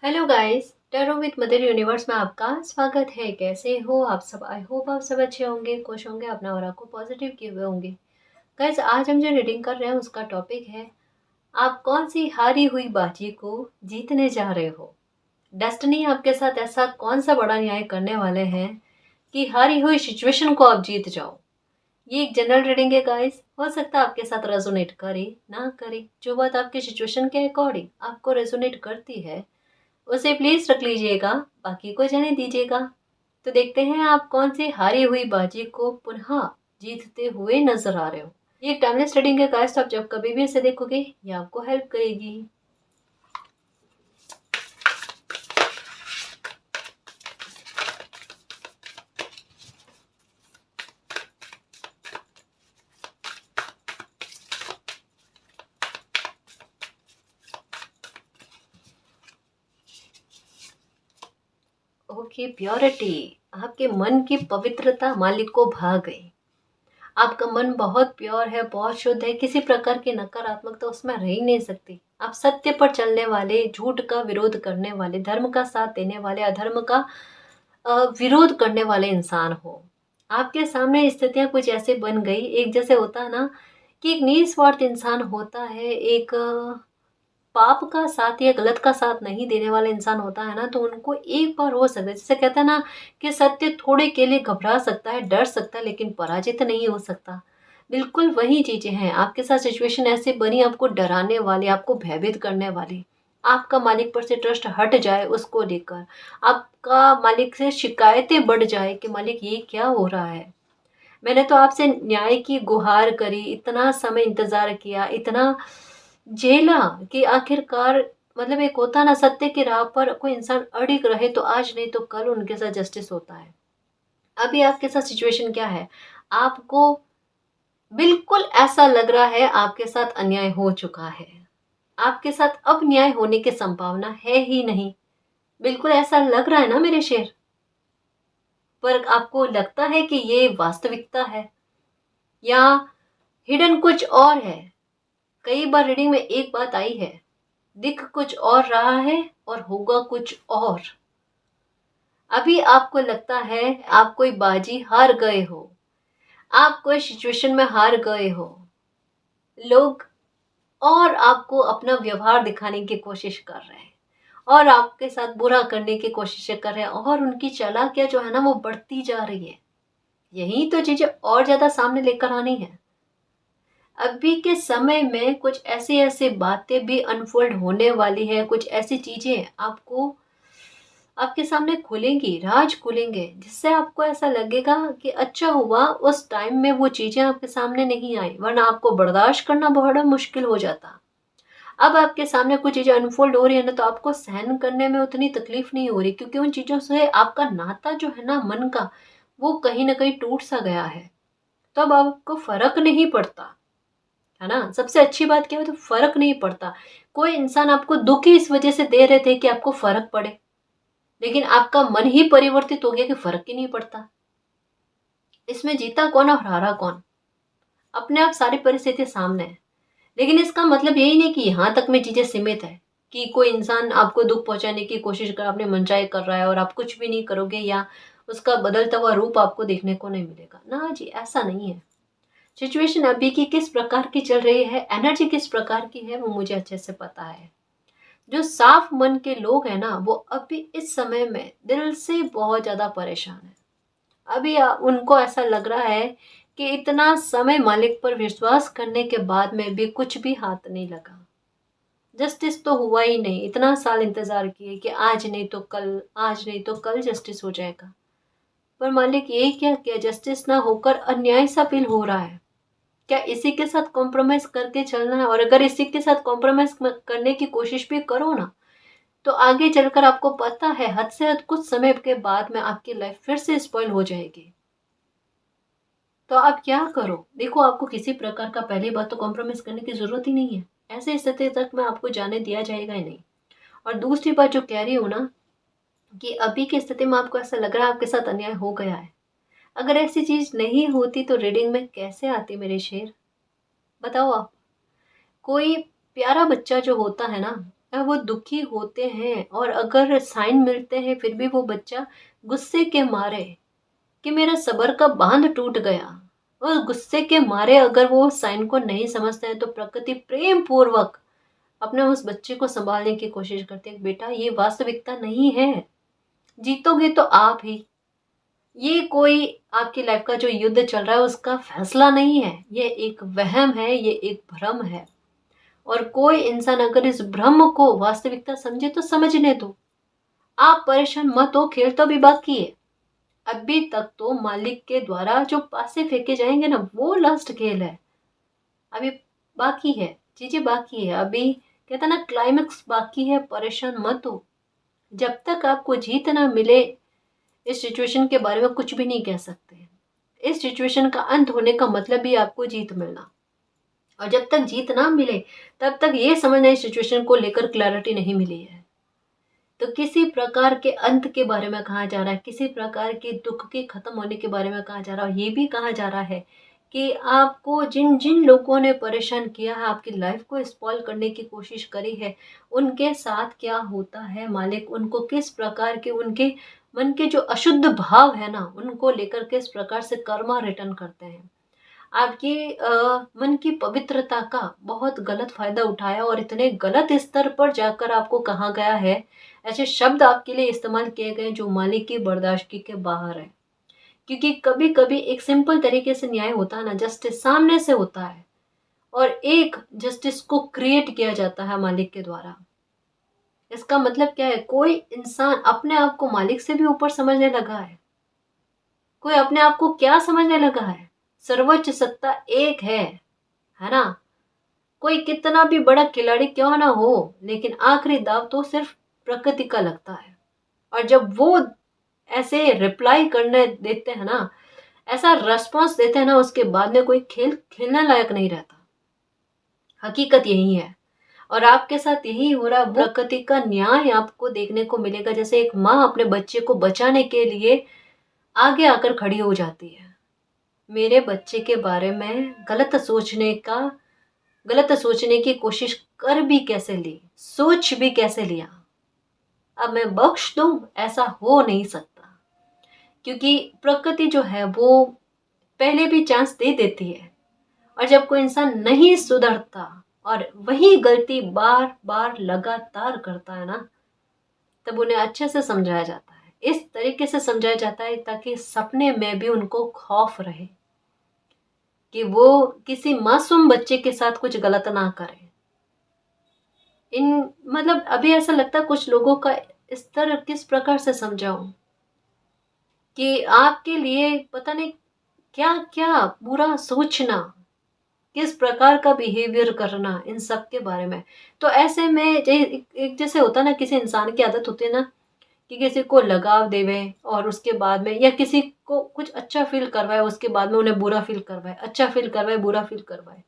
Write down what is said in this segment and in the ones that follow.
Hello guys, tarot with mother universe में आपका स्वागत है। कैसे हो आप सब? आई होप आप सब अच्छे होंगे, खुश होंगे, अपना ऑरा को पॉजिटिव किए हुए होंगे। गाइस, आज हम जो रीडिंग कर रहे हैं उसका टॉपिक है, आप कौन सी हारी हुई बाजी को जीतने जा रहे हो। डेस्टिनी आपके साथ ऐसा कौन सा बड़ा न्याय करने वाले हैं कि हारी हुई सिचुएशन को आप जीत जाओ। ये एक जनरल रीडिंग है गाइस, हो सकता है आपके साथ रेजोनेट करे ना करे। जो बात आपकी सिचुएशन के अकॉर्डिंग आपको रेजोनेट करती है उसे प्लीज रख लीजिएगा, बाकी को जाने दीजिएगा। तो देखते हैं आप कौन सी हारी हुई बाजी को पुनः जीतते हुए नजर आ रहे हो। ये एक टाइमलेस रीडिंग है गाइस, तो आप जब कभी भी इसे देखोगे ये आपको हेल्प करेगी। Okay, purity. आपके मन की पवित्रता मालिक को भा गई। आपका मन बहुत प्योर है, बहुत शुद्ध है, किसी प्रकार की नकारात्मकता उसमें रह ही नहीं सकती। आप सत्य पर चलने वाले, झूठ का विरोध करने वाले, धर्म का साथ देने वाले, अधर्म का विरोध करने वाले इंसान हो। आपके सामने स्थितियां कुछ ऐसे बन गई, एक जैसे होता है ना कि एक निस्वार्थ इंसान होता है, एक पाप का साथ या गलत का साथ नहीं देने वाला इंसान होता है ना, तो उनको एक बार हो सकता है, जैसे कहते हैं ना कि सत्य थोड़े के लिए घबरा सकता है, डर सकता है, लेकिन पराजित नहीं हो सकता। बिल्कुल वही चीजें हैं आपके साथ। सिचुएशन ऐसे बनी आपको डराने वाली, आपको भयभीत करने वाली। आपका मालिक पर से ट्रस्ट हट जाए उसको लेकर, आपका मालिक से शिकायतें बढ़ जाए कि मालिक ये क्या हो रहा है। मैंने तो आपसे न्याय की गुहार करी, इतना समय इंतजार किया, इतना झेला कि आखिरकार, मतलब एक होता ना सत्य की राह पर कोई इंसान अड़िग रहे तो आज नहीं तो कल उनके साथ जस्टिस होता है। अभी आपके साथ सिचुएशन क्या है, आपको बिल्कुल ऐसा लग रहा है आपके साथ अन्याय हो चुका है। आपके साथ अब न्याय होने की संभावना है ही नहीं। बिल्कुल ऐसा लग रहा है ना मेरे शेर, पर आपको लगता है कि ये वास्तविकता है या हिडन कुछ और है। कई बार रीडिंग में एक बात आई है, दिख कुछ और रहा है और होगा कुछ और। अभी आपको लगता है आप कोई बाजी हार गए हो, आप कोई सिचुएशन में हार गए हो। लोग और आपको अपना व्यवहार दिखाने की कोशिश कर रहे हैं और आपके साथ बुरा करने की कोशिश कर रहे हैं, और उनकी चालाकियां जो है ना वो बढ़ती जा रही है। यही तो चीजें और ज्यादा सामने लेकर आनी है। अभी के समय में कुछ ऐसी ऐसी बातें भी अनफोल्ड होने वाली है, कुछ ऐसी चीजें आपको आपके सामने खुलेंगी, राज खुलेंगे, जिससे आपको ऐसा लगेगा कि अच्छा हुआ उस टाइम में वो चीजें आपके सामने नहीं आई, वरना आपको बर्दाश्त करना बड़ा मुश्किल हो जाता। अब आपके सामने कुछ चीजें अनफोल्ड हो रही है ना, तो आपको सहन करने में उतनी तकलीफ नहीं हो रही, क्योंकि उन चीजों से आपका नाता जो है ना मन का, वो कहीं ना कहीं टूट सा गया है। तो अब आपको फर्क नहीं पड़ता, है ना। सबसे अच्छी बात क्या है, तो फर्क नहीं पड़ता। कोई इंसान आपको दुख ही इस वजह से दे रहे थे कि आपको फर्क पड़े, लेकिन आपका मन ही परिवर्तित हो गया कि फर्क ही नहीं पड़ता। इसमें जीता कौन और हारा कौन, अपने आप सारी परिस्थिति सामने है। लेकिन इसका मतलब यही नहीं कि यहाँ तक में चीजें सीमित है, कि कोई इंसान आपको दुख पहुंचाने की कोशिश कर, अपने मनचाहे कर रहा है और आप कुछ भी नहीं करोगे या उसका बदलता हुआ रूप आपको देखने को नहीं मिलेगा। ना जी, ऐसा नहीं है। सिचुएशन अभी की किस प्रकार की चल रही है, एनर्जी किस प्रकार की है, वो मुझे अच्छे से पता है। जो साफ मन के लोग हैं ना, वो अभी इस समय में दिल से बहुत ज्यादा परेशान है। अभी उनको ऐसा लग रहा है कि इतना समय मालिक पर विश्वास करने के बाद में भी कुछ भी हाथ नहीं लगा। जस्टिस तो हुआ ही नहीं, इतना साल इंतजार किए कि आज नहीं तो कल, आज नहीं तो कल जस्टिस हो जाएगा। पर मालिक ये क्या किया, जस्टिस ना होकर अन्याय सा फील हो रहा है। क्या इसी के साथ कॉम्प्रोमाइज करके चलना है? और अगर इसी के साथ कॉम्प्रोमाइज करने की कोशिश भी करो ना, तो आगे चलकर आपको पता है हद से हद कुछ समय के बाद में आपकी लाइफ फिर से स्पॉइल हो जाएगी। तो आप क्या करो, देखो आपको किसी प्रकार का, पहली बात तो कॉम्प्रोमाइज करने की जरूरत ही नहीं है। ऐसे स्थिति तक में आपको जाने दिया जाएगा ही नहीं। और दूसरी बात जो कह रही हूँ ना, कि अभी की स्थिति में आपको ऐसा लग रहा है आपके साथ अन्याय हो गया है। अगर ऐसी चीज नहीं होती तो रीडिंग में कैसे आती मेरे शेर, बताओ आप। कोई प्यारा बच्चा जो होता है ना, वो दुखी होते हैं और अगर साइन मिलते हैं फिर भी वो बच्चा गुस्से के मारे कि मेरा सब्र का बांध टूट गया, और गुस्से के मारे अगर वो साइन को नहीं समझते हैं तो प्रकृति प्रेम पूर्वक अपने उस बच्चे को संभालने की कोशिश करती है। बेटा ये वास्तविकता नहीं है, जीतोगे तो आप ही, ये कोई आपकी लाइफ का जो युद्ध चल रहा है उसका फैसला नहीं है, ये एक वहम है, ये एक भ्रम है। और कोई इंसान अगर इस भ्रम को वास्तविकता समझे तो समझने दो, आप परेशान मत हो, खेल तो अभी बाकी है। अभी तक तो मालिक के द्वारा जो पासे फेंके जाएंगे ना वो लास्ट खेल है, अभी बाकी है, चीजें बाकी है, अभी कहता ना क्लाइमेक्स बाकी है, परेशान मत हो। जब तक आपको जीत ना मिले इस सिचुएशन के बारे में कुछ भी नहीं कह सकते। इस सिचुएशन का अंत होने का मतलब ही आपको जीत मिलना, और जब तक जीत ना मिले तब तक ये समझना इस सिचुएशन को लेकर क्लैरिटी नहीं मिली है। तो किसी प्रकार के अंत के बारे में कहा जा रहा है, किसी प्रकार के दुख के खत्म होने के बारे में कहा जा रहा है। ये भी कहा जा रहा है कि आपको जिन जिन लोगों ने परेशान किया है, आपकी लाइफ को स्पॉइल करने की कोशिश करी है, उनके साथ क्या होता है, मालिक उनको किस प्रकार के, उनके मन के जो अशुद्ध भाव है ना उनको लेकर किस प्रकार से कर्मा रिटर्न करते हैं। आपकी मन की पवित्रता का बहुत गलत फायदा उठाया और इतने गलत स्तर पर जाकर आपको कहा गया है, ऐसे शब्द आपके लिए इस्तेमाल किए गए जो मालिक की बर्दाश्त के बाहर है। क्योंकि कभी कभी एक सिंपल तरीके से न्याय होता है ना, जस्टिस सामने से होता है और एक जस्टिस को क्रिएट किया जाता है मालिक के द्वारा। इसका मतलब क्या है, कोई इंसान अपने आप को मालिक से भी ऊपर समझने लगा है। कोई अपने आप को क्या समझने लगा है, सर्वोच्च सत्ता एक है ना। कोई कितना भी बड़ा खिलाड़ी क्यों ना हो, लेकिन आखिरी दाव तो सिर्फ प्रकृति का लगता है। और जब वो ऐसे रिप्लाई करने देते हैं ना, ऐसा रेस्पॉन्स देते हैं ना, उसके बाद में कोई खेल खेलने लायक नहीं रहता। हकीकत यही है और आपके साथ यही हो रहा। प्रकृति का न्याय आपको देखने को मिलेगा, जैसे एक माँ अपने बच्चे को बचाने के लिए आगे आकर खड़ी हो जाती है। मेरे बच्चे के बारे में गलत सोचने की कोशिश कर भी कैसे ली, सोच भी कैसे लिया, अब मैं बख्श दूं, ऐसा हो नहीं सकता। क्योंकि प्रकृति जो है वो पहले भी चांस दे देती है, और जब कोई इंसान नहीं सुधरता और वही गलती बार बार लगातार करता है ना, तब उन्हें अच्छे से समझाया जाता है। इस तरीके से समझाया जाता है ताकि सपने में भी उनको खौफ रहे कि वो किसी मासूम बच्चे के साथ कुछ गलत ना करे। इन मतलब अभी ऐसा लगता है कुछ लोगों का स्तर किस प्रकार से समझाऊं कि आपके लिए पता नहीं क्या क्या बुरा सोचना, किस प्रकार का बिहेवियर करना, इन सब के बारे में। तो ऐसे में एक जैसे होता ना, किसी इंसान की आदत होती है ना कि किसी को लगाव देवे और उसके बाद में, या किसी को कुछ अच्छा फील करवाए उसके बाद में उन्हें बुरा फील करवाए, अच्छा फील करवाए बुरा फील करवाए।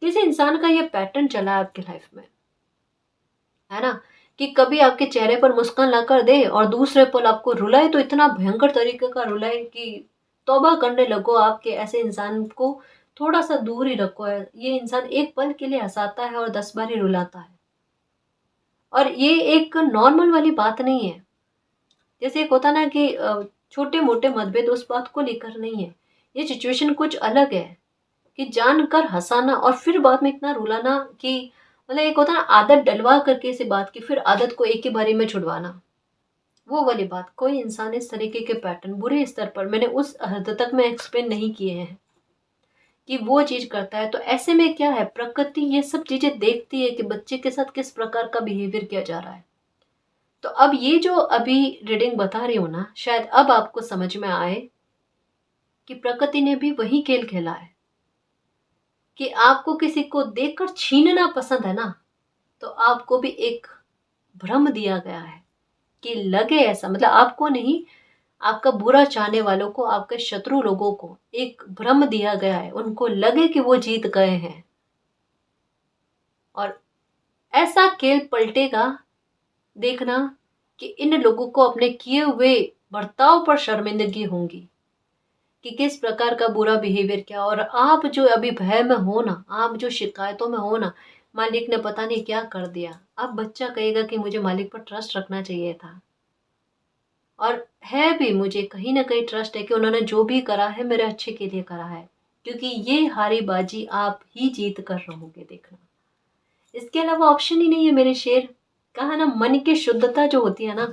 किसी इंसान का ये पैटर्न चला है आपकी लाइफ में, है ना, कि कभी आपके चेहरे पर मुस्कान ला कर दे और दूसरे पल आपको रुलाए, तो इतना भयंकर तरीके का रुलाए कि तौबा करने लगो। आपके ऐसे इंसान को थोड़ा सा दूर ही रखो है। ये इंसान एक पल के लिए हंसाता है और 10 बार ही रुलाता है, और ये एक नॉर्मल वाली बात नहीं है। जैसे एक होता ना कि छोटे मोटे मतभेद, उस बात को लेकर नहीं है, ये सिचुएशन कुछ अलग है कि जानकर हंसाना और फिर बाद में इतना रुलाना कि मतलब एक होता ना आदत डलवा करके इसी बात की, फिर आदत को एक ही बारी में छुड़वाना, वो वाली बात। कोई इंसान इस तरीके के पैटर्न बुरे स्तर पर, मैंने उस हद तक में एक्सप्लेन नहीं किए हैं कि वो चीज करता है। तो ऐसे में क्या है, प्रकृति ये सब चीजें देखती है कि बच्चे के साथ किस प्रकार का बिहेवियर किया जा रहा है। तो अब ये जो अभी रीडिंग बता रही हूँ ना, शायद अब आपको समझ में आए कि प्रकृति ने भी वही खेल खेला है कि आपको किसी को देखकर छीनना पसंद है ना, तो आपको भी एक भ्रम दिया गया है कि लगे ऐसा, मतलब आपको नहीं, आपका बुरा चाहने वालों को, आपके शत्रु लोगों को एक भ्रम दिया गया है, उनको लगे कि वो जीत गए हैं। और ऐसा खेल पलटेगा, देखना कि इन लोगों को अपने किए हुए बर्ताव पर शर्मिंदगी होंगी कि किस प्रकार का बुरा बिहेवियर किया। और आप जो अभी भय में हो ना, आप जो शिकायतों में हो ना, मालिक ने पता नहीं क्या कर दिया। अब बच्चा कहेगा कि मुझे मालिक पर ट्रस्ट रखना चाहिए था, और है भी, मुझे कहीं ना कहीं ट्रस्ट है कि उन्होंने जो भी करा है मेरे अच्छे के लिए करा है, क्योंकि ये हारी बाजी आप ही जीत कर रहोगे, देखना। इसके अलावा ऑप्शन ही नहीं है मेरे शेर। कहा ना, मन की शुद्धता जो होती है ना,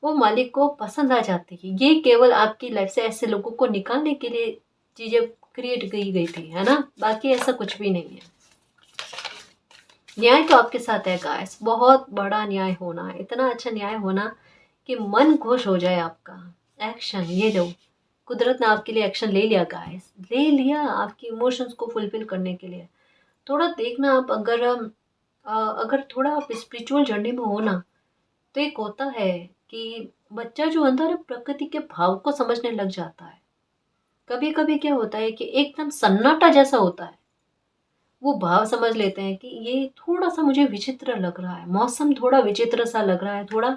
वो मालिक को पसंद आ जाती है। ये केवल आपकी लाइफ से ऐसे लोगों को निकालने के लिए चीजें क्रिएट की गई थी, है ना, बाकी ऐसा कुछ भी नहीं है। न्याय तो आपके साथ है गाइस, बहुत बड़ा न्याय होना, इतना अच्छा न्याय होना कि मन खुश हो जाए आपका। एक्शन, ये लो, कुदरत ने आपके लिए एक्शन ले लिया गाइस, ले लिया आपकी इमोशंस को फुलफिल करने के लिए। थोड़ा देखना आप, अगर थोड़ा आप स्पिरिचुअल जर्नी में हो ना, तो एक होता है कि बच्चा जो अंदर है प्रकृति के भाव को समझने लग जाता है। कभी कभी क्या होता है कि एकदम सन्नाटा जैसा होता है, वो भाव समझ लेते हैं कि ये थोड़ा सा मुझे विचित्र लग रहा है, मौसम थोड़ा विचित्र सा लग रहा है, थोड़ा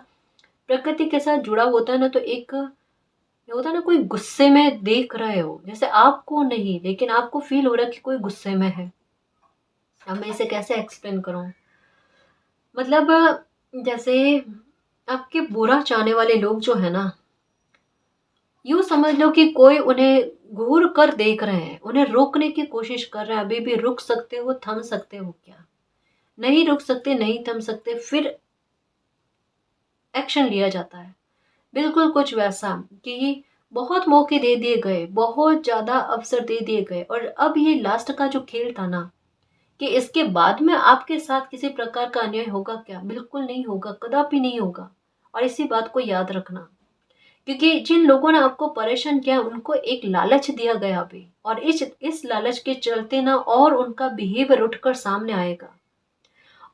प्रकृति के साथ जुड़ा होता है ना, तो एक ये होता है ना, कोई गुस्से में देख रहे हो, जैसे आपको नहीं लेकिन आपको फील हो रहा है कि कोई गुस्से में है। अब मैं इसे कैसे एक्सप्लेन करूं, मतलब जैसे आपके बुरा चाहने वाले लोग जो है ना, यूं समझ लो कि कोई उन्हें घूर कर देख रहे हैं, उन्हें रोकने की कोशिश कर रहे हैं। अभी भी रुक सकते हो, थम सकते हो क्या? नहीं रुक सकते, नहीं थम सकते, फिर एक्शन लिया जाता है। बिल्कुल कुछ वैसा कि बहुत मौके दे दिए गए, बहुत ज्यादा अवसर दे दिए गए, और अब ये लास्ट का जो खेल था ना, कि इसके बाद में आपके साथ किसी प्रकार का अन्याय होगा क्या? बिल्कुल नहीं होगा, कदापि नहीं होगा। और इसी बात को याद रखना, क्योंकि जिन लोगों ने आपको परेशान किया उनको एक लालच दिया गया अभी, और इस लालच के चलते ना और उनका बिहेवियर उठकर सामने आएगा,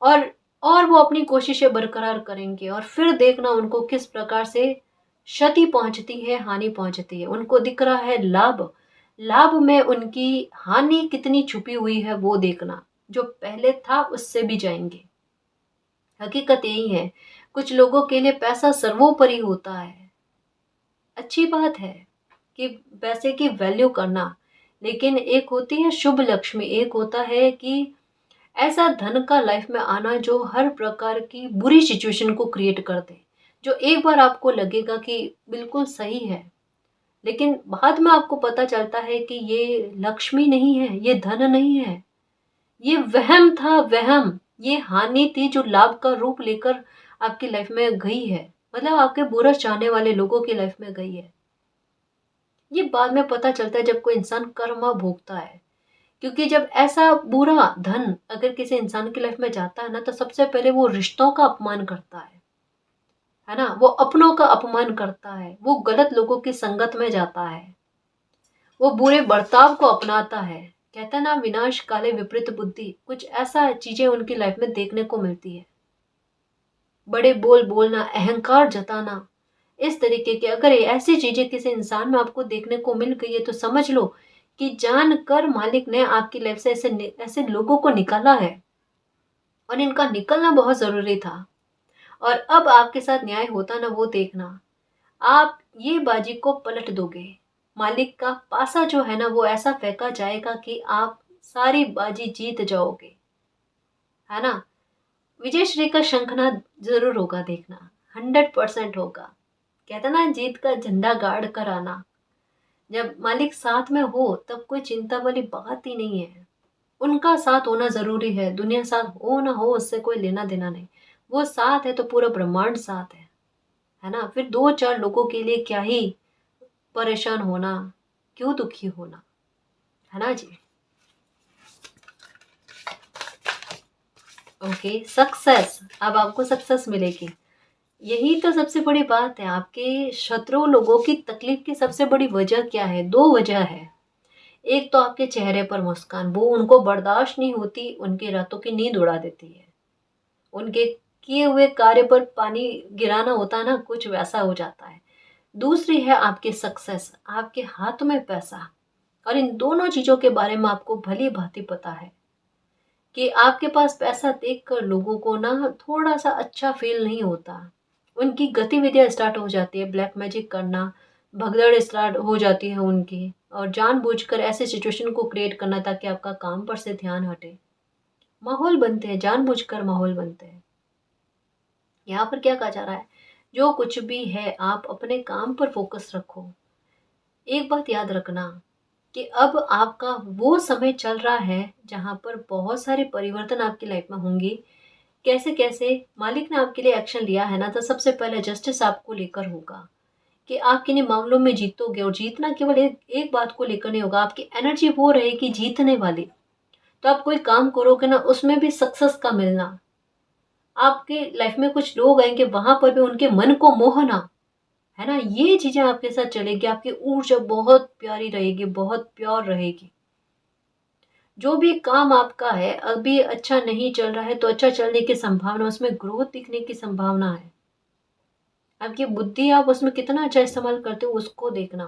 और और वो अपनी कोशिशें बरकरार करेंगे, और फिर देखना उनको किस प्रकार से क्षति पहुंचती है, हानि पहुंचती है। उनको दिख रहा है लाभ, लाभ में उनकी हानि कितनी छुपी हुई है वो देखना, जो पहले था उससे भी जाएंगे। हकीकत यही है, कुछ लोगों के लिए पैसा सर्वोपरि होता है। अच्छी बात है कि पैसे की वैल्यू करना, लेकिन एक होती है शुभ लक्ष्मी, एक होता है कि ऐसा धन का लाइफ में आना जो हर प्रकार की बुरी सिचुएशन को क्रिएट कर दे, जो एक बार आपको लगेगा कि बिल्कुल सही है, लेकिन बाद में आपको पता चलता है कि ये लक्ष्मी नहीं है, ये धन नहीं है, ये वहम था, वहम, ये हानि थी जो लाभ का रूप लेकर आपकी लाइफ में गई है, मतलब आपके बुरा चाहने वाले लोगों की लाइफ में गई है। ये बाद में पता चलता है जब कोई इंसान कर्म भोगता है, क्योंकि जब ऐसा बुरा धन अगर किसी इंसान की लाइफ में जाता है ना, तो सबसे पहले वो रिश्तों का अपमान करता है ना, वो अपनों का अपमान करता है, वो गलत लोगों की संगत में जाता है, वो बुरे बर्ताव को अपनाता है। कहता है ना, विनाश काले विपरीत बुद्धि, कुछ ऐसा चीजें उनकी लाइफ में देखने को मिलती है। बड़े बोल बोलना, अहंकार जताना, इस तरीके के अगर ऐसी चीजें किसी इंसान में आपको देखने को मिल गई है, तो समझ लो कि जानकर मालिक ने आपकी लाइफ से ऐसे ऐसे लोगों को निकाला है, और इनका निकलना बहुत जरूरी था। और अब आपके साथ न्याय होता ना, वो देखना, आप ये बाजी को पलट दोगे। मालिक का पासा जो है ना, वो ऐसा फेंका जाएगा कि आप सारी बाजी जीत जाओगे, है ना। विजयश्री का शंखनाद जरूर होगा, देखना, 100% होगा। कहता ना, जीत का झंडा गाड़ कर आना। जब मालिक साथ में हो तब कोई चिंता वाली बात ही नहीं है। उनका साथ होना जरूरी है, दुनिया साथ हो ना हो उससे कोई लेना देना नहीं। वो साथ है तो पूरा ब्रह्मांड साथ है ना। फिर दो चार लोगों के लिए क्या ही परेशान होना, क्यों दुखी होना, है ना जी। ओके, सक्सेस, अब आपको सक्सेस मिलेगी। यही तो सबसे बड़ी बात है। आपके शत्रु लोगों की तकलीफ की सबसे बड़ी वजह क्या है? दो वजह है। एक तो आपके चेहरे पर मुस्कान, वो उनको बर्दाश्त नहीं होती, उनकी रातों की नींद उड़ा देती है। उनके किए हुए कार्य पर पानी गिराना होता है ना, कुछ वैसा हो जाता है। दूसरी है आपकी सक्सेस, आपके हाथ में पैसा। और इन दोनों चीजों के बारे में आपको भली भांति पता है कि आपके पास पैसा देखकर लोगों को ना थोड़ा सा अच्छा फील नहीं होता। उनकी गतिविधियां स्टार्ट हो जाती है, ब्लैक मैजिक करना, भगदड़ स्टार्ट हो जाती है उनकी, और जानबूझकर ऐसे सिचुएशन को क्रिएट करना ताकि आपका काम पर से ध्यान हटे। माहौल बनते हैं, जानबूझकर माहौल बनते हैं। यहाँ पर क्या कहा जा रहा है, जो कुछ भी है आप अपने काम पर फोकस रखो। एक बात याद रखना कि अब आपका वो समय चल रहा है जहाँ पर बहुत सारे परिवर्तन आपकी लाइफ में होंगे। कैसे कैसे मालिक ने आपके लिए एक्शन लिया है ना, तो सबसे पहले जस्टिस आपको लेकर होगा कि आप किन्हीं मामलों में जीतोगे, और जीतना केवल एक बात को लेकर नहीं होगा, आपकी एनर्जी वो रहेगी जीतने वाली। तो आप कोई काम करोगे ना, उसमें भी सक्सेस का मिलना। आपके लाइफ में कुछ लोग आएंगे, वहां पर भी उनके मन को मोहना, है ना, ये चीजें आपके साथ चलेगी। आपकी ऊर्जा बहुत प्यारी रहेगी, बहुत प्योर रहेगी। जो भी काम आपका है अभी अच्छा नहीं चल रहा है तो अच्छा चलने की संभावना, उसमें ग्रोथ दिखने की संभावना है। आपकी बुद्धि आप उसमें कितना अच्छा इस्तेमाल करते हो उसको देखना,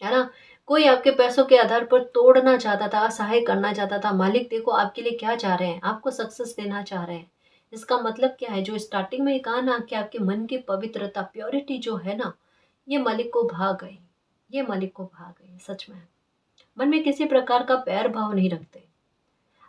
है ना। कोई आपके पैसों के आधार पर तोड़ना चाहता था, असहाय करना चाहता था, मालिक देखो आपके लिए क्या चाह रहे हैं, आपको सक्सेस देना चाह रहे हैं। इसका मतलब क्या है, जो स्टार्टिंग में कहा ना कि आपके मन की पवित्रता, प्योरिटी जो है ना, ये मालिक को भा गई। ये मालिक को भा गई सच में। मन में किसी प्रकार का बैर भाव नहीं रखते।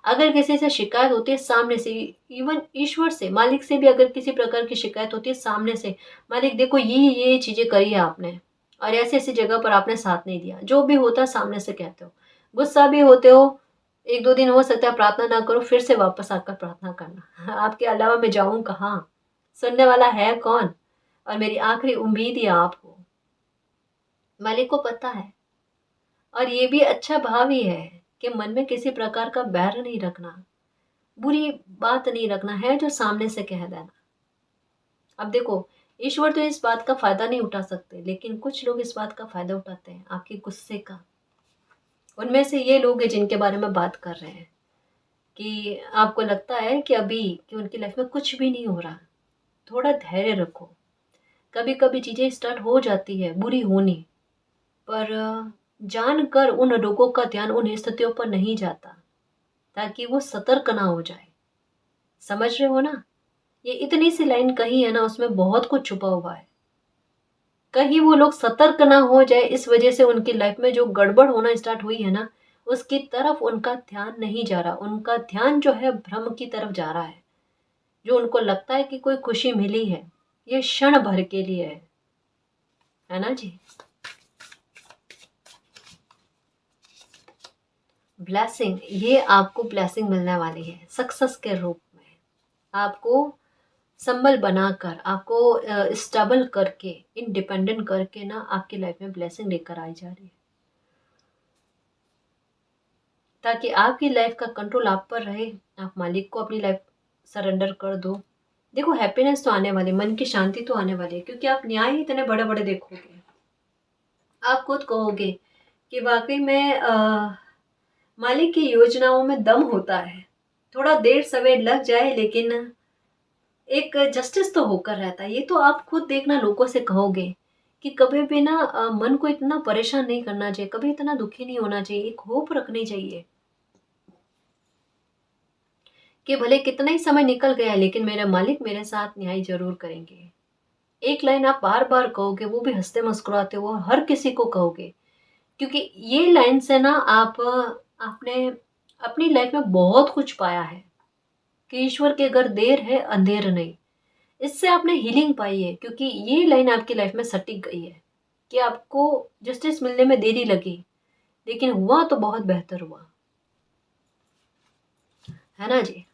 अगर किसी से शिकायत होती है सामने से, इवन ईश्वर से, मालिक से भी अगर किसी प्रकार की शिकायत होती है सामने से, मालिक देखो ये चीजें करी है आपने, और ऐसी ऐसी जगह पर आपने साथ नहीं दिया, जो भी होता है सामने से कहते हो। गुस्सा भी होते हो, एक दो दिन हो सकता है प्रार्थना ना करो, फिर से वापस आकर प्रार्थना करना। आपके अलावा मैं जाऊं कहाँ, सुनने वाला है कौन, और मेरी आखिरी उम्मीद ही आप हो। मालिक को पता है। और ये भी अच्छा भाव ही है कि मन में किसी प्रकार का बैर नहीं रखना, बुरी बात नहीं रखना है, जो सामने से कह देना। अब देखो, ईश्वर तो इस बात का फायदा नहीं उठा सकते, लेकिन कुछ लोग इस बात का फायदा उठाते हैं, आपके गुस्से का। उनमें से ये लोग हैं जिनके बारे में बात कर रहे हैं, कि आपको लगता है कि अभी कि उनकी लाइफ में कुछ भी नहीं हो रहा। थोड़ा धैर्य रखो। कभी कभी चीजें स्टार्ट हो जाती है बुरी होनी, पर जानकर उन लोगों का ध्यान उन स्थितियों पर नहीं जाता, ताकि वो सतर्क ना हो जाए। समझ रहे हो ना, ये इतनी सी लाइन कही है ना, उसमें बहुत कुछ छुपा हुआ है। कहीं वो लोग सतर्क ना हो जाए, इस वजह से उनकी लाइफ में जो गड़बड़ होना स्टार्ट हुई है ना, उसकी तरफ उनका ध्यान नहीं जा रहा। उनका ध्यान जो है भ्रम की तरफ जा रहा है। जो उनको लगता है कि कोई खुशी मिली है, ये क्षण भर के लिए है ना जी। ब्लेसिंग, ये आपको ब्लेसिंग मिलने वाली है सक्सेस के रूप में। आपको संबल बनाकर, आपको स्टेबल करके, इंडिपेंडेंट करके ना, आपकी लाइफ में ब्लेसिंग लेकर आई जा रही है, ताकि आपकी लाइफ का कंट्रोल आप पर रहे। आप मालिक को अपनी लाइफ सरेंडर कर दो। देखो, हैप्पीनेस तो आने वाली, मन की शांति तो आने वाली है, क्योंकि आप न्याय ही इतने बड़े बड़े देखोगे। आप खुद कहोगे कि वाकई में मालिक की योजनाओं में दम होता है। थोड़ा देर सवेर लग जाए, लेकिन एक जस्टिस तो होकर रहता है। ये तो आप खुद देखना, लोगों से कहोगे कि कभी भी ना मन को इतना परेशान नहीं करना चाहिए, कभी इतना दुखी नहीं होना चाहिए। एक होप रखनी चाहिए कि भले कितना ही समय निकल गया है, लेकिन मेरे मालिक मेरे साथ न्याय जरूर करेंगे। एक लाइन आप बार बार कहोगे, वो भी हंसते मुस्कुराते हुए, हर किसी को कहोगे, क्योंकि ये लाइन से ना आप आपने अपनी लाइफ में बहुत कुछ पाया है कि ईश्वर के घर देर है अंधेर नहीं। इससे आपने हीलिंग पाई है, क्योंकि ये लाइन आपकी लाइफ में सटीक गई है कि आपको जस्टिस मिलने में देरी लगी, लेकिन हुआ तो बहुत बेहतर हुआ, है ना जी।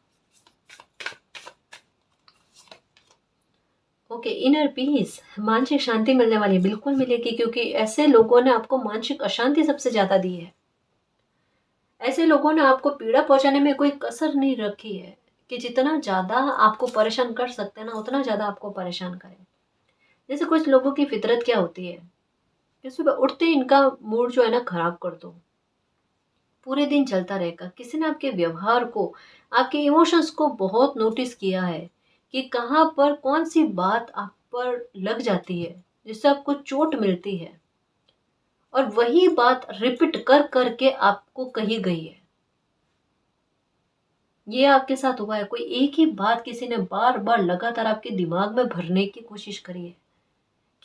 ओके, इनर पीस, मानसिक शांति मिलने वाली, बिल्कुल मिलेगी, क्योंकि ऐसे लोगों ने आपको मानसिक अशांति सबसे ज्यादा दी है। ऐसे लोगों ने आपको पीड़ा पहुंचाने में कोई कसर नहीं रखी है, कि जितना ज्यादा आपको परेशान कर सकते हैं ना, उतना ज्यादा आपको परेशान करें। जैसे कुछ लोगों की फितरत क्या होती है कि सुबह उठते ही इनका मूड जो है ना खराब कर दो, पूरे दिन चलता रहेगा। किसी ने आपके व्यवहार को, आपके इमोशंस को बहुत नोटिस किया है कि कहाँ पर कौन सी बात आप पर लग जाती है, जिससे आपको चोट मिलती है, और वही बात रिपीट कर करके आपको कही गई है। ये आपके साथ हुआ है, कोई एक ही बात किसी ने बार बार लगातार आपके दिमाग में भरने की कोशिश करी है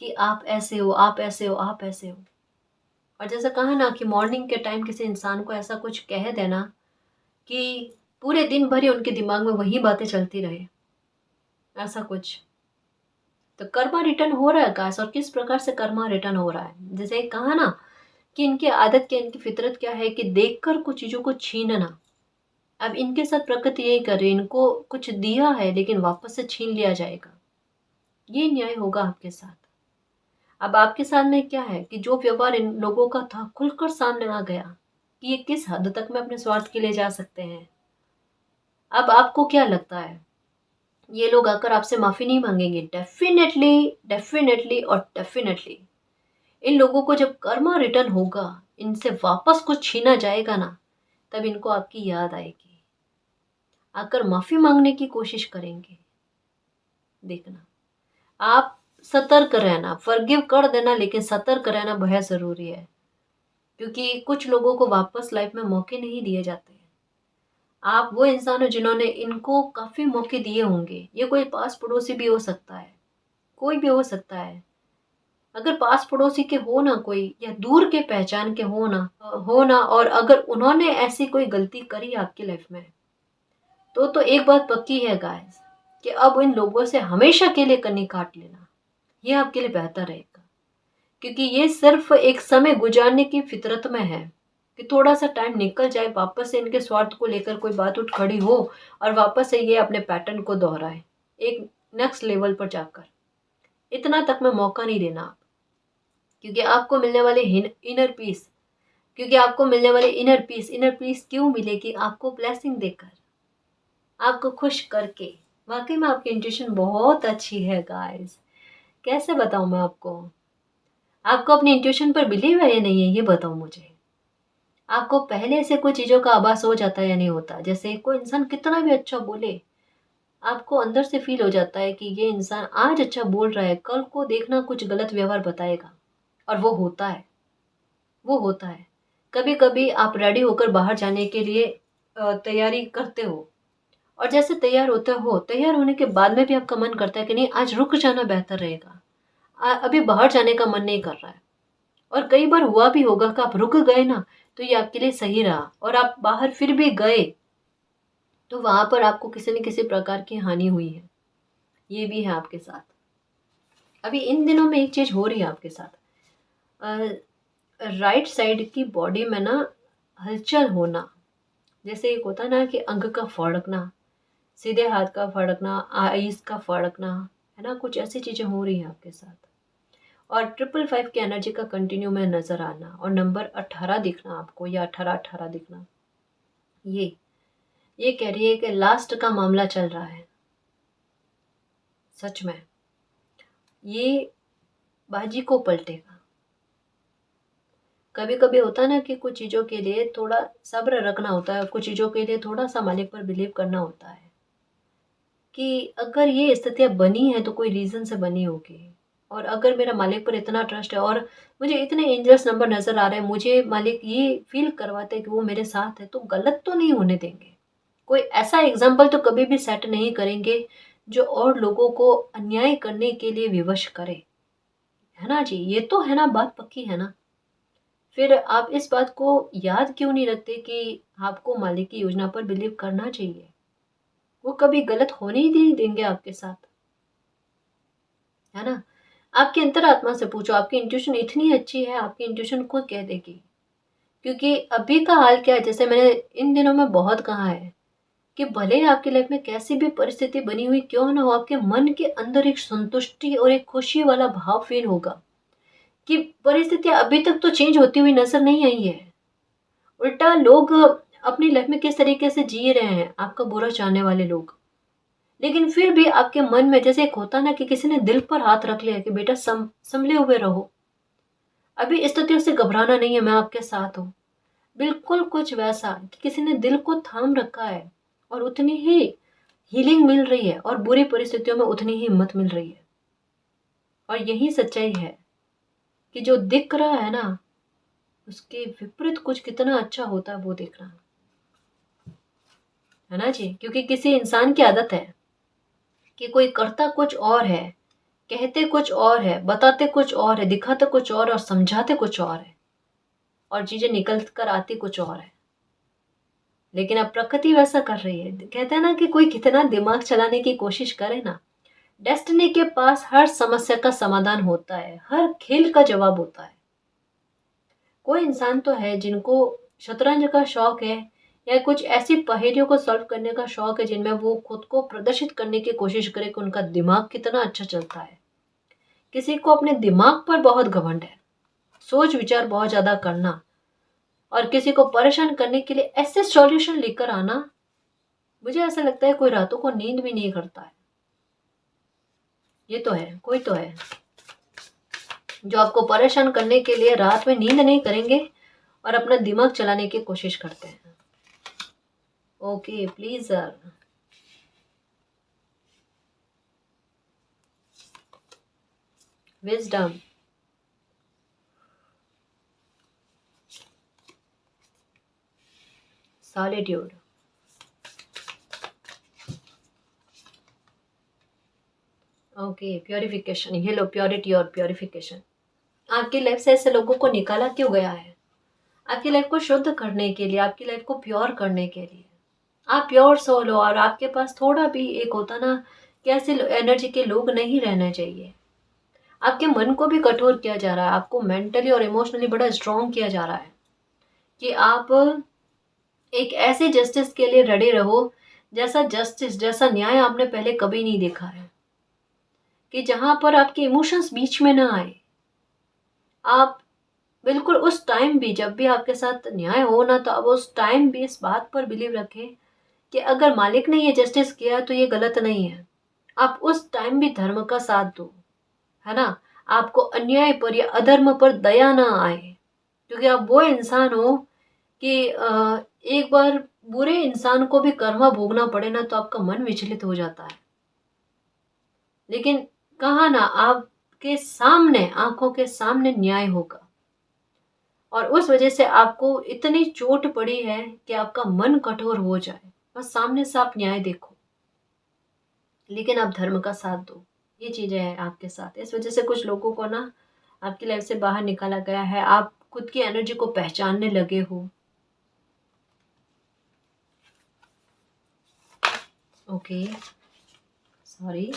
कि आप ऐसे हो, आप ऐसे हो, आप ऐसे हो। और जैसे कहा ना कि मॉर्निंग के टाइम किसी इंसान को ऐसा कुछ कह देना कि पूरे दिन भर ही उनके दिमाग में वही बातें चलती रहे, ऐसा कुछ। तो कर्मा रिटर्न हो रहा है गाइस, और किस प्रकार से कर्मा रिटर्न हो रहा है, जैसे कहा ना कि इनकी आदत क्या, इनकी फितरत क्या है कि देखकर कुछ चीजों को छीनना। अब इनके साथ प्रकृति यही कर रही है, इनको कुछ दिया है लेकिन वापस से छीन लिया जाएगा। ये न्याय होगा आपके साथ। अब आपके सामने क्या है कि जो व्यवहार इन लोगों का था खुलकर सामने आ गया कि ये किस हद तक में अपने स्वार्थ के लिए जा सकते हैं। अब आपको क्या लगता है, ये लोग आकर आपसे माफी नहीं मांगेंगे? डेफिनेटली, डेफिनेटली और डेफिनेटली इन लोगों को जब कर्मा रिटर्न होगा, इनसे वापस कुछ छीना जाएगा ना, तब इनको आपकी याद आएगी, आकर माफी मांगने की कोशिश करेंगे। देखना, आप सतर्क रहना, फॉरगिव कर देना, लेकिन सतर्क रहना बहुत जरूरी है, क्योंकि कुछ लोगों को वापस लाइफ में मौके नहीं दिए जाते। आप वो इंसान हो जिन्होंने इनको काफी मौके दिए होंगे। ये कोई पास पड़ोसी भी हो सकता है, कोई भी हो सकता है। अगर पास पड़ोसी के हो ना कोई, या दूर के पहचान के हो ना, और अगर उन्होंने ऐसी कोई गलती करी आपकी लाइफ में, तो एक बात पक्की है गाइस, कि अब इन लोगों से हमेशा के लिए कन्नी काट लेना, ये आपके लिए बेहतर रहेगा। क्योंकि ये सिर्फ एक समय गुजारने की फितरत में है कि थोड़ा सा टाइम निकल जाए, वापस से इनके स्वार्थ को लेकर कोई बात उठ खड़ी हो और वापस से ये अपने पैटर्न को दोहराए एक नेक्स्ट लेवल पर जाकर। इतना तक में मौका नहीं देना आप, क्योंकि आपको मिलने वाले इनर पीस, इनर पीस क्यों मिलेगी आपको? ब्लेसिंग देकर, आपको खुश करके। वाकई में आपकी इंट्यूशन बहुत अच्छी है गाइस, कैसे बताऊं मैं आपको। आपको अपनी इंट्यूशन पर बिलीव है या नहीं है, ये बताओ मुझे। आपको पहले से कुछ चीजों का आभास हो जाता है या नहीं होता? जैसे कोई इंसान कितना भी अच्छा बोले, आपको अंदर से फील हो जाता है कि ये इंसान आज अच्छा बोल रहा है, कल को देखना कुछ गलत व्यवहार बताएगा। और वो होता है। कभी कभी आप रेडी होकर बाहर जाने के लिए तैयारी करते हो, और जैसे तैयार होते हो, तैयार होने के बाद में भी आपका मन करता है कि नहीं, आज रुक जाना बेहतर रहेगा, अभी बाहर जाने का मन नहीं कर रहा है। और कई बार हुआ भी होगा कि आप रुक गए ना, तो ये आपके लिए सही रहा, और आप बाहर फिर भी गए तो वहां पर आपको किसी न किसी प्रकार की हानि हुई है। ये भी है आपके साथ। अभी इन दिनों में एक चीज हो रही है आपके साथ, राइट साइड की बॉडी में ना हलचल होना। जैसे एक होता ना कि अंग का फड़कना, सीधे हाथ का फड़कना, आईज का फड़कना, है ना, कुछ ऐसी चीजें हो रही हैं आपके साथ। और 555 की एनर्जी का कंटिन्यू में नजर आना, और नंबर 18 दिखना आपको, या 18 दिखना, ये कह रही है कि लास्ट का मामला चल रहा है। सच में ये बाजी को पलटेगा। कभी कभी होता है ना कि कुछ चीजों के लिए थोड़ा सब्र रखना होता है, कुछ चीजों के लिए थोड़ा सा मालिक पर बिलीव करना होता है कि अगर ये स्थितियां बनी है तो कोई रीजन से बनी होगी। और अगर मेरा मालिक पर इतना ट्रस्ट है, और मुझे इतने एंजल्स नंबर नजर आ रहे हैं, मुझे मालिक ये फील करवाते हैं कि वो मेरे साथ है, तो गलत तो नहीं होने देंगे। कोई ऐसा एग्जाम्पल तो कभी भी सेट नहीं करेंगे जो और लोगों को अन्याय करने के लिए विवश करे, है ना जी। ये तो है ना, बात पक्की है ना। फिर आप इस बात को याद क्यों नहीं रखते कि आपको मालिक की योजना पर बिलीव करना चाहिए। वो कभी गलत होने ही नहीं देंगे आपके साथ, है ना। आपकी अंतरात्मा से पूछो, आपकी इंट्यूशन इतनी अच्छी है, आपकी इंट्यूशन खुद कह देगी। क्योंकि अभी का हाल क्या है, जैसे मैंने इन दिनों में बहुत कहा है कि भले ही आपकी लाइफ में कैसी भी परिस्थिति बनी हुई क्यों ना हो, आपके मन के अंदर एक संतुष्टि और एक खुशी वाला भाव फील होगा कि परिस्थिति अभी तक तो चेंज होती हुई नजर नहीं आई है। उल्टा लोग अपनी लाइफ में किस तरीके से जी रहे हैं, आपका बुरा चाहने वाले लोग, लेकिन फिर भी आपके मन में जैसे एक होता ना कि किसी ने दिल पर हाथ रख लिया कि बेटा संभले हुए रहो, अभी स्थितियों से घबराना नहीं है, मैं आपके साथ हूँ। बिल्कुल कुछ वैसा कि किसी ने दिल को थाम रखा है, और उतनी ही हीलिंग मिल रही है, और बुरी परिस्थितियों में उतनी ही हिम्मत मिल रही है। और यही सच्चाई है कि जो दिख रहा है ना, उसके विपरीत कुछ कितना अच्छा होता है वो देखना, है ना जी। क्योंकि किसी इंसान की आदत है कि कोई करता कुछ और है, कहते कुछ और है, बताते कुछ और है, दिखाते कुछ और समझाते कुछ और है, और चीजें निकल कर आती कुछ और है। लेकिन अब प्रकृति वैसा कर रही है। कहते हैं ना कि कोई कितना दिमाग चलाने की कोशिश करे ना, डेस्टिनी के पास हर समस्या का समाधान होता है, हर खेल का जवाब होता है। कोई इंसान तो है जिनको शतरंज का शौक है या कुछ ऐसी पहेलियों को सॉल्व करने का शौक है जिनमें वो खुद को प्रदर्शित करने की कोशिश करे कि उनका दिमाग कितना अच्छा चलता है। किसी को अपने दिमाग पर बहुत घमंड है, सोच विचार बहुत ज्यादा करना, और किसी को परेशान करने के लिए ऐसे सॉल्यूशन लेकर आना। मुझे ऐसा लगता है कोई रातों को नींद भी नहीं करता है। ये तो है, कोई तो है जो आपको परेशान करने के लिए रात में नींद नहीं करेंगे और अपना दिमाग चलाने की कोशिश करते हैं। Okay please sir. Wisdom, solitude, okay purification. ये लो प्योरिटी और प्योरिफिकेशन। आपकी लाइफ से ऐसे लोगों को निकाला क्यों गया है? आपकी लाइफ को शुद्ध करने के लिए, आपकी लाइफ को प्योर करने के लिए। आप प्योर सोल हो और आपके पास थोड़ा भी एक होता ना कि ऐसे एनर्जी के लोग नहीं रहने चाहिए। आपके मन को भी कठोर किया जा रहा है, आपको मेंटली और इमोशनली बड़ा स्ट्रॉन्ग किया जा रहा है कि आप एक ऐसे जस्टिस के लिए रेडी रहो जैसा जस्टिस, जैसा न्याय आपने पहले कभी नहीं देखा है, कि जहां पर आपके इमोशंस बीच में ना आए। आप बिल्कुल उस टाइम भी, जब भी आपके साथ न्याय हो ना, तो अब उस टाइम भी इस बात पर बिलीव रखें कि अगर मालिक ने ये जस्टिस किया तो ये गलत नहीं है। आप उस टाइम भी धर्म का साथ दो, है ना। आपको अन्याय पर या अधर्म पर दया ना आए, क्योंकि आप वो इंसान हो कि एक बार बुरे इंसान को भी कर्मा भोगना पड़े ना तो आपका मन विचलित हो जाता है। लेकिन कहा ना, आपके सामने, आंखों के सामने न्याय होगा, और उस वजह से आपको इतनी चोट पड़ी है कि आपका मन कठोर हो जाए, बस सामने से आप न्याय देखो, लेकिन आप धर्म का साथ दो। ये चीजें हैं आपके साथ। इस वजह से कुछ लोगों को ना आपकी लाइफ से बाहर निकाला गया है। आप खुद की एनर्जी को पहचानने लगे हो। Okay sorry.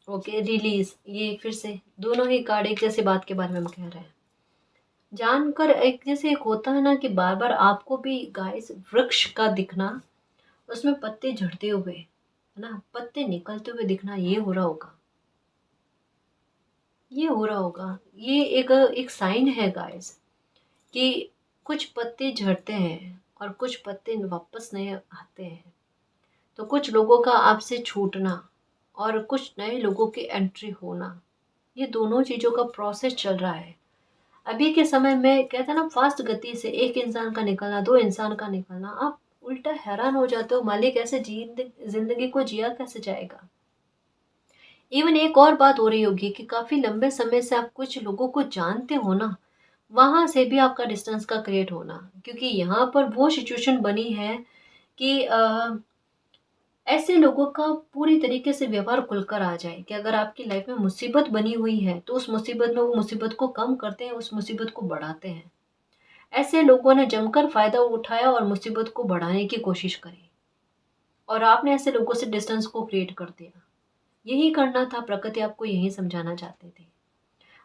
Okay release. ये फिर से दोनों ही कार्ड एक जैसी बात के बारे में हम कह रहे हैं। जानकर एक जैसे, एक होता है ना कि बार बार आपको भी गाइस वृक्ष का दिखना, उसमें पत्ते झड़ते हुए, है ना, पत्ते निकलते हुए दिखना, ये हो रहा होगा, ये हो रहा होगा। ये एक एक साइन है गाइस कि कुछ पत्ते झड़ते हैं और कुछ पत्ते वापस नहीं आते हैं। तो कुछ लोगों का आपसे छूटना और कुछ नए लोगों की एंट्री होना, ये दोनों चीज़ों का प्रोसेस चल रहा है अभी के समय में। कहते हैं ना, फास्ट गति से एक इंसान का निकलना, दो इंसान का निकलना, आप उल्टा हैरान हो जाते हो, मालिक ऐसे जिंदगी को जिया कैसे जाएगा। इवन एक और बात हो रही होगी कि काफी लंबे समय से आप कुछ लोगों को जानते हो ना, वहां से भी आपका डिस्टेंस का क्रिएट होना, क्योंकि यहाँ पर वो सिचुएशन बनी है कि ऐसे लोगों का पूरी तरीके से व्यवहार खुलकर आ जाए कि अगर आपकी लाइफ में मुसीबत बनी हुई है तो उस मुसीबत में वो मुसीबत को कम करते हैं, उस मुसीबत को बढ़ाते हैं। ऐसे लोगों ने जमकर फायदा उठाया और मुसीबत को बढ़ाने की कोशिश करी, और आपने ऐसे लोगों से डिस्टेंस को क्रिएट कर दिया। यही करना था, प्रकृति आपको यही समझाना चाहते थे।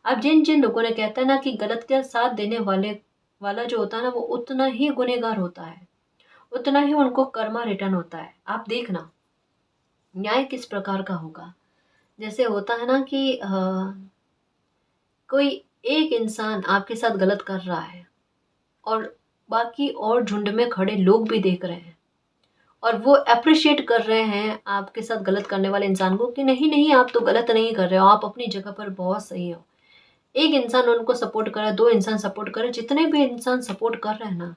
अब जिन जिन लोगों ने, कहता है ना कि गलत का साथ देने वाला जो होता है ना, वो उतना ही गुनहगार होता है, उतना ही उनको कर्मा रिटर्न होता है। आप देखना न्याय किस प्रकार का होगा। जैसे होता है ना कि कोई एक इंसान आपके साथ गलत कर रहा है और बाकी और झुंड में खड़े लोग भी देख रहे हैं, और वो अप्रिशिएट कर रहे हैं आपके साथ गलत करने वाले इंसान को कि नहीं नहीं, आप तो गलत नहीं कर रहे हो, आप अपनी जगह पर बहुत सही हो। एक इंसान उनको सपोर्ट करे, दो इंसान सपोर्ट करे, जितने भी इंसान सपोर्ट कर रहे हैं ना,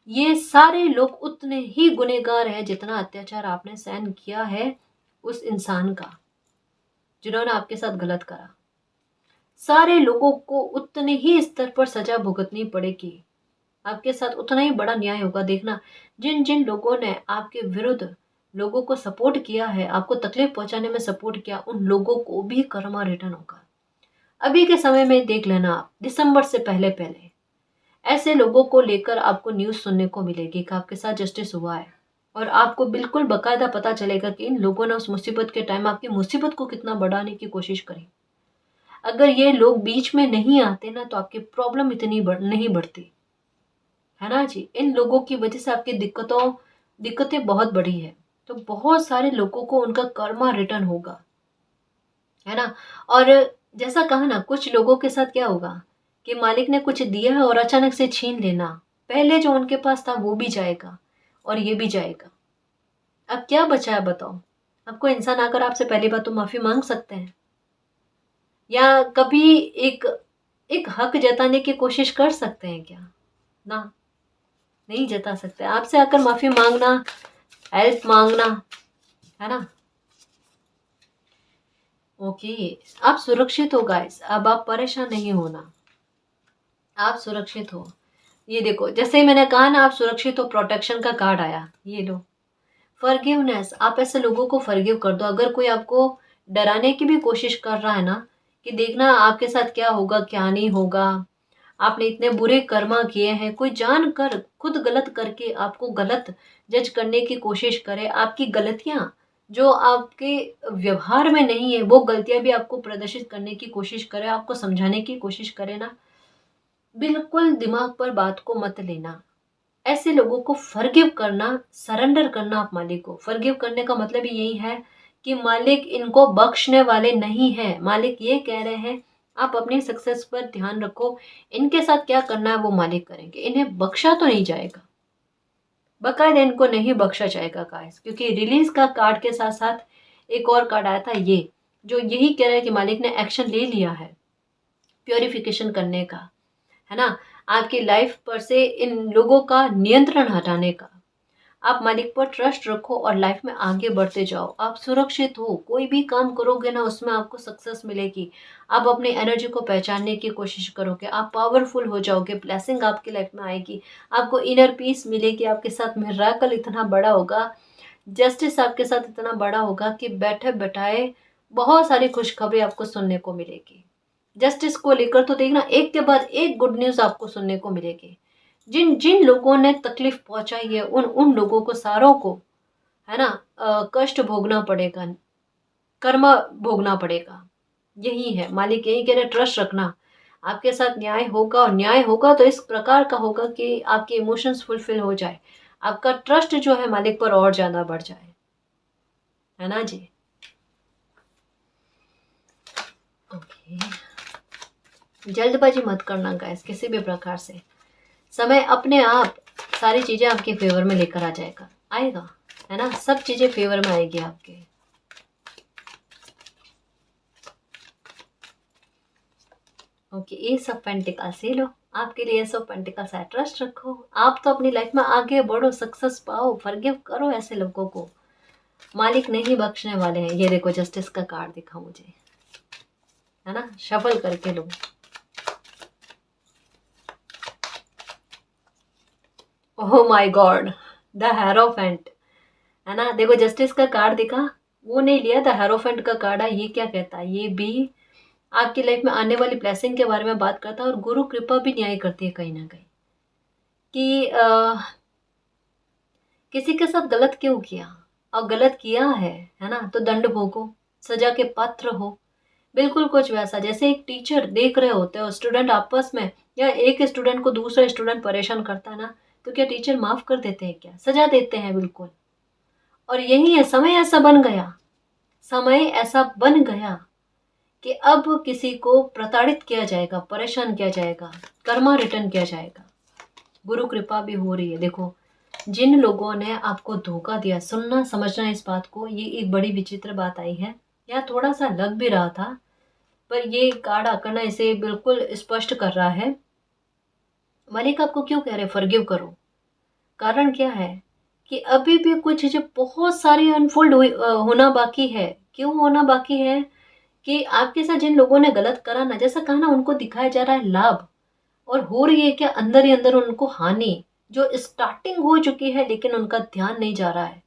ये सारे लोग उतने ही गुनहगार हैं जितना अत्याचार आपने सहन किया है उस इंसान का जिन्होंने आपके साथ गलत करा। सारे लोगों को उतने ही स्तर पर सजा भुगतनी पड़ेगी। आपके साथ उतना ही बड़ा न्याय होगा। देखना, जिन जिन लोगों ने आपके विरुद्ध लोगों को सपोर्ट किया है, आपको तकलीफ पहुंचाने में सपोर्ट किया, उन लोगों को भी कर्मा रिटर्न होगा। अभी के समय में देख लेना आप, दिसंबर से पहले पहले ऐसे लोगों को लेकर आपको न्यूज़ सुनने को मिलेगी कि आपके साथ जस्टिस हुआ है, और आपको बिल्कुल बकायदा पता चलेगा कि इन लोगों ने उस मुसीबत के टाइम आपकी मुसीबत को कितना बढ़ाने की कोशिश करी। अगर ये लोग बीच में नहीं आते ना, तो आपकी प्रॉब्लम इतनी नहीं बढ़ती, है ना जी। इन लोगों की वजह से आपकी दिक्कतें बहुत बड़ी है। तो बहुत सारे लोगों को उनका कर्मा रिटर्न होगा, है ना। और जैसा कहा ना, कुछ लोगों के साथ क्या होगा कि मालिक ने कुछ दिया है और अचानक से छीन लेना, पहले जो उनके पास था वो भी जाएगा और ये भी जाएगा। अब क्या बचा है बताओ। आपको इंसान आकर आपसे पहली बात तो माफी मांग सकते हैं, या कभी एक एक हक जताने की कोशिश कर सकते हैं क्या? ना, नहीं जता सकते। आपसे आकर माफी मांगना, हेल्प मांगना, है ना। ओके, आप सुरक्षित हो गाइस, अब आप परेशान नहीं होना, आप सुरक्षित हो। ये देखो, जैसे ही मैंने कहा ना आप सुरक्षित हो, प्रोटेक्शन का कार्ड आया, ये लो। फॉरगिवनेस, आप ऐसे लोगों को फॉरगिव कर दो। अगर कोई आपको डराने की भी कोशिश कर रहा है ना, कि देखना आपके साथ क्या होगा क्या नहीं होगा, आपने इतने बुरे कर्मा किए हैं, कोई जान कर खुद गलत करके आपको गलत जज करने की कोशिश करे, आपकी गलतियां जो आपके व्यवहार में नहीं है वो गलतियां भी आपको प्रदर्शित करने की कोशिश करे, आपको समझाने की कोशिश करे ना, बिल्कुल दिमाग पर बात को मत लेना। ऐसे लोगों को फॉरगिव करना, सरेंडर करना आप मालिक को। फॉरगिव करने का मतलब ही यही है कि मालिक इनको बख्शने वाले नहीं है। मालिक ये कह रहे हैं आप अपनी सक्सेस पर ध्यान रखो, इनके साथ क्या करना है वो मालिक करेंगे, इन्हें बख्शा तो नहीं जाएगा, बकायदा इनको नहीं बख्शा जाएगा गाइस। क्योंकि रिलीज का कार्ड के साथ साथ एक और कार्ड आया था, ये जो यही कह रहा है कि मालिक ने एक्शन ले लिया है प्योरिफिकेशन करने का, है ना, आपकी लाइफ पर से इन लोगों का नियंत्रण हटाने का। आप मालिक पर ट्रस्ट रखो और लाइफ में आगे बढ़ते जाओ। आप सुरक्षित हो, कोई भी काम करोगे ना उसमें आपको सक्सेस मिलेगी। आप अपनी एनर्जी को पहचानने की कोशिश करोगे, आप पावरफुल हो जाओगे, ब्लेसिंग आपकी लाइफ में आएगी, आपको इनर पीस मिलेगी, आपके साथ मिराकल इतना बड़ा होगा, जस्टिस आपके साथ इतना बड़ा होगा कि बैठे बैठाए बहुत सारी खुशखबरी आपको सुनने को मिलेगी। जस्टिस को लेकर तो देखना, एक के बाद एक गुड न्यूज आपको सुनने को मिलेगी। जिन जिन लोगों ने तकलीफ पहुंचाई है उन उन लोगों को, सारों को, है ना, कष्ट भोगना पड़ेगा, कर्म भोगना पड़ेगा। यही है, मालिक यही कह रहे, ट्रस्ट रखना, आपके साथ न्याय होगा। और न्याय होगा तो इस प्रकार का होगा कि आपके इमोशंस फुलफिल हो जाए, आपका ट्रस्ट जो है मालिक पर और ज्यादा बढ़ जाए, है ना जी। ओके, जल्दबाजी मत करना गाइस किसी भी प्रकार से। समय अपने आप सारी चीजें आपके फेवर में लेकर आ जाएगा, आएगा, है ना, सब चीजें फेवर में आएगी आपके। ओके, ये सब पेंटिकल्स ये लो, आपके लिए सब पेंटिकल्स है। ट्रस्ट रखो, आप तो अपनी लाइफ में आगे बढ़ो, सक्सेस पाओ, फॉरगिव करो ऐसे लोगों को, मालिक नहीं बख्शने वाले हैं। ये देखो जस्टिस का कार्ड दिखा मुझे, है ना, शफल करके लो। Oh my god, the hierophant, है ना। देखो जस्टिस का कार्ड दिखा, वो नहीं लिया, द हेरोफेंट का कार्ड है। ये क्या कहता है, ये भी आपकी लाइफ में आने वाली ब्लेसिंग के बारे में बात करता है, और गुरु कृपा भी न्याय करती है कहीं ना कहीं, कि किसी के साथ गलत क्यों किया, और गलत किया है ना, तो दंड भोगो, सजा के पात्र हो। बिल्कुल कुछ वैसा जैसे एक टीचर देख रहे होते हो स्टूडेंट आपस में, या एक स्टूडेंट को दूसरा स्टूडेंट परेशान करता है ना, तो क्या टीचर माफ कर देते हैं क्या? सजा देते हैं बिल्कुल। और यही है, समय ऐसा बन गया, समय ऐसा बन गया कि अब किसी को प्रताड़ित किया जाएगा, परेशान किया जाएगा, कर्मा रिटर्न किया जाएगा। गुरु कृपा भी हो रही है। देखो जिन लोगों ने आपको धोखा दिया, सुनना समझना इस बात को, ये एक बड़ी विचित्र बात आई है, या थोड़ा सा लग भी रहा था, पर ये कार्ड आकर ना इसे बिल्कुल स्पष्ट कर रहा है। मालिक आपको क्यों कह रहे फॉरगिव करो, कारण क्या है कि अभी भी कुछ चीजें बहुत सारी अनफोल्ड होना बाकी है। क्यों होना बाकी है? कि आपके साथ जिन लोगों ने गलत करा ना, जैसा कहा ना, उनको दिखाया जा रहा है लाभ, और हो रही है क्या, अंदर ही अंदर उनको हानि जो स्टार्टिंग हो चुकी है, लेकिन उनका ध्यान नहीं जा रहा है,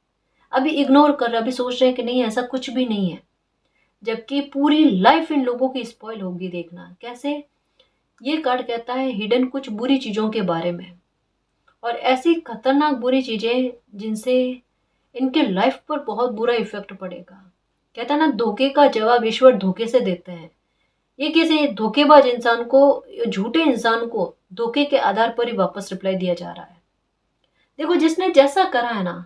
अभी इग्नोर कर रहे, अभी सोच रहे हैं कि नहीं ऐसा कुछ भी नहीं है, जबकि पूरी लाइफ इन लोगों की स्पॉइल होगी। देखना कैसे। ये कार्ड कहता है हिडन कुछ बुरी चीज़ों के बारे में, और ऐसी खतरनाक बुरी चीज़ें जिनसे इनके लाइफ पर बहुत बुरा इफेक्ट पड़ेगा। कहता है ना, धोखे का जवाब ईश्वर धोखे से देते हैं। ये किसी धोखेबाज इंसान को, झूठे इंसान को धोखे के आधार पर ही वापस रिप्लाई दिया जा रहा है। देखो, जिसने जैसा करा है ना,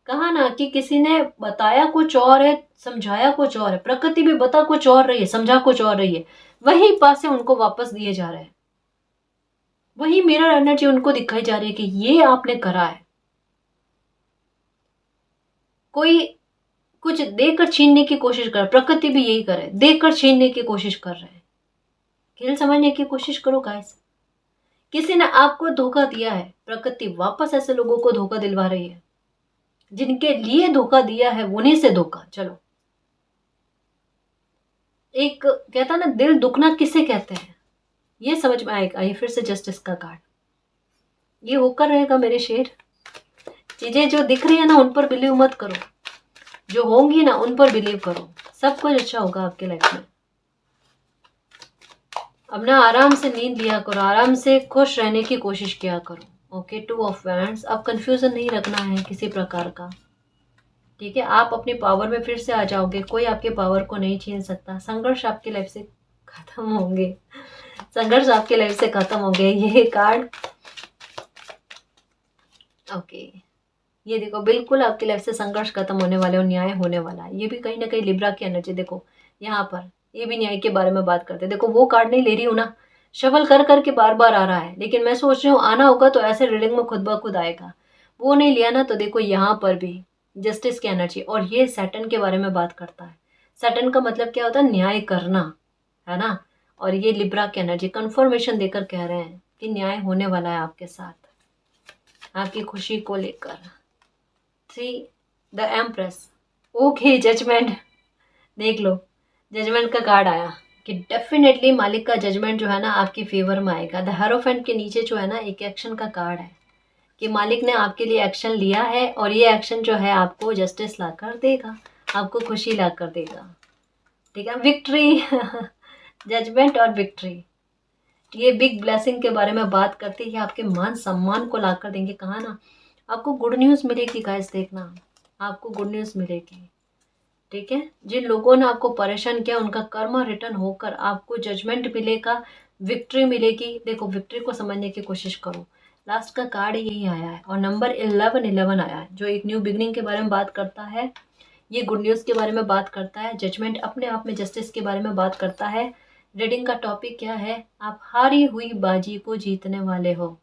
कहा ना कि किसी ने बताया कुछ और है, समझाया कुछ और है, प्रकृति भी बता कुछ और रही है, समझा कुछ और रही है, वही पासे उनको वापस दिए जा रहे हैं। वही मिरर एनर्जी उनको दिखाई जा रही है कि ये आपने करा है। कोई कुछ देकर छीनने की कोशिश कर, प्रकृति भी यही करे, देकर छीनने की कोशिश कर रहे हैं। खेल समझने की कोशिश करो गाइस। किसी ने आपको धोखा दिया है, प्रकृति वापस ऐसे लोगों को धोखा दिलवा रही है। जिनके लिए धोखा दिया है उन्हीं से धोखा। चलो, एक कहता ना, दिल दुखना किसे कहते हैं, ये समझ में आएगा। ये फिर से जस्टिस का कार्ड, ये होकर रहेगा मेरे शेर। चीजें जो दिख रही है ना, उन पर बिलीव मत करो, जो होंगी ना उन पर बिलीव करो। सब कुछ अच्छा होगा आपके लाइफ में। अब ना आराम से नींद लिया करो, आराम से खुश रहने की कोशिश किया करो। Okay, 2 of wands. अब कंफ्यूजन नहीं रखना है किसी प्रकार का, ठीक है। आप अपनी पावर में फिर से आ जाओगे, कोई आपके पावर को नहीं छीन सकता। संघर्ष आपकी लाइफ से खत्म होंगे, संघर्ष आपकी लाइफ से खत्म होंगे। ये कार्ड, ओके, ये देखो, बिल्कुल आपकी लाइफ से संघर्ष खत्म होने वाले और न्याय होने वाला है। ये भी कहीं ना कहीं लिब्रा की एनर्जी। देखो यहाँ पर ये भी न्याय के बारे में बात करते हैं। देखो, वो कार्ड नहीं ले रही हूँ ना, शफल कर करके बार बार आ रहा है, लेकिन मैं सोच रही हूँ आना होगा तो ऐसे रीडिंग में खुद ब खुद आएगा। वो नहीं लिया ना, तो देखो यहाँ पर भी जस्टिस की एनर्जी, और ये सैटर्न के बारे में बात करता है। सैटर्न का मतलब क्या होता है, न्याय करना, है ना। और ये लिब्रा की एनर्जी कंफर्मेशन देकर कह रहे हैं कि न्याय होने वाला है आपके साथ, आपकी खुशी को लेकर। See the empress, okay, judgment देख लो। जजमेंट का कार्ड आया कि डेफिनेटली मालिक का जजमेंट जो है ना आपकी फेवर में आएगा। द हेरोफेंट के नीचे जो है ना एक एक्शन का कार्ड है कि मालिक ने आपके लिए एक्शन लिया है, और ये एक्शन जो है आपको जस्टिस ला कर देगा, आपको खुशी ला कर देगा, ठीक है। विक्ट्री जजमेंट और विक्ट्री, ये बिग ब्लेसिंग के बारे में बात करती है, आपके मान सम्मान को ला कर देंगे। कहा ना, आपको गुड न्यूज़ मिलेगी गाइस, देखना आपको गुड न्यूज़ मिलेगी, ठीक है। जिन लोगों ने आपको परेशान किया उनका कर्मा रिटर्न होकर आपको जजमेंट मिलेगा, विक्ट्री मिलेगी। देखो, विक्ट्री को समझने की कोशिश करो। लास्ट का कार्ड यही आया है, और नंबर 11 आया है, जो एक न्यू बिगनिंग के बारे में बात करता है। ये गुड न्यूज़ के बारे में बात करता है, जजमेंट अपने आप में जस्टिस के बारे में बात करता है। रीडिंग का टॉपिक क्या है, आप हारी हुई बाजी को जीतने वाले हो।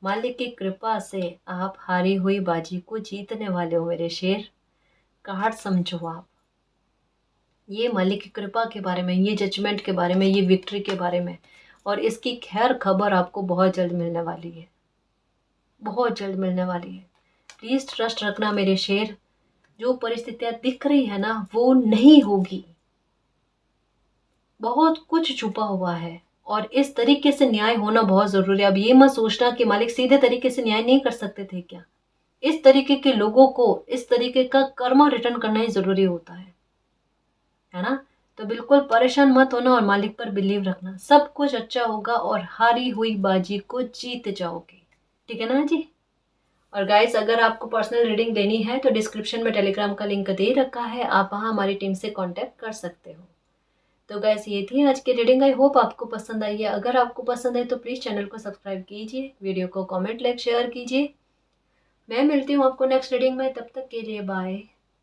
मालिक की कृपा से आप हारी हुई बाजी को जीतने वाले हो मेरे शेर। कार्ड समझो आप, ये मालिक की कृपा के बारे में, ये जजमेंट के बारे में, ये विक्ट्री के बारे में, और इसकी खैर खबर आपको बहुत जल्द मिलने वाली है, बहुत जल्द मिलने वाली है। प्लीज़ ट्रस्ट रखना मेरे शेर। जो परिस्थितियाँ दिख रही है ना वो नहीं होगी, बहुत कुछ छुपा हुआ है, और इस तरीके से न्याय होना बहुत ज़रूरी है। अब ये मत सोचना कि मालिक सीधे तरीके से न्याय नहीं कर सकते थे क्या। इस तरीके के लोगों को इस तरीके का कर्मा रिटर्न करना ही ज़रूरी होता है ना। तो बिल्कुल परेशान मत होना और मालिक पर बिलीव रखना, सब कुछ अच्छा होगा और हारी हुई बाजी को जीत जाओगे, ठीक है ना जी। और गाइस, अगर आपको पर्सनल रीडिंग लेनी है तो डिस्क्रिप्शन में टेलीग्राम का लिंक दे रखा है, आप वहाँ हमारी टीम से कांटेक्ट कर सकते हो। तो गाइस, ये थी आज की रीडिंग। आई होप आपको पसंद आई है। अगर आपको पसंद है तो प्लीज़ चैनल को सब्सक्राइब कीजिए, वीडियो को कमेंट, लाइक, शेयर कीजिए। मैं मिलती हूँ आपको नेक्स्ट रीडिंग में, तब तक के लिए बाय।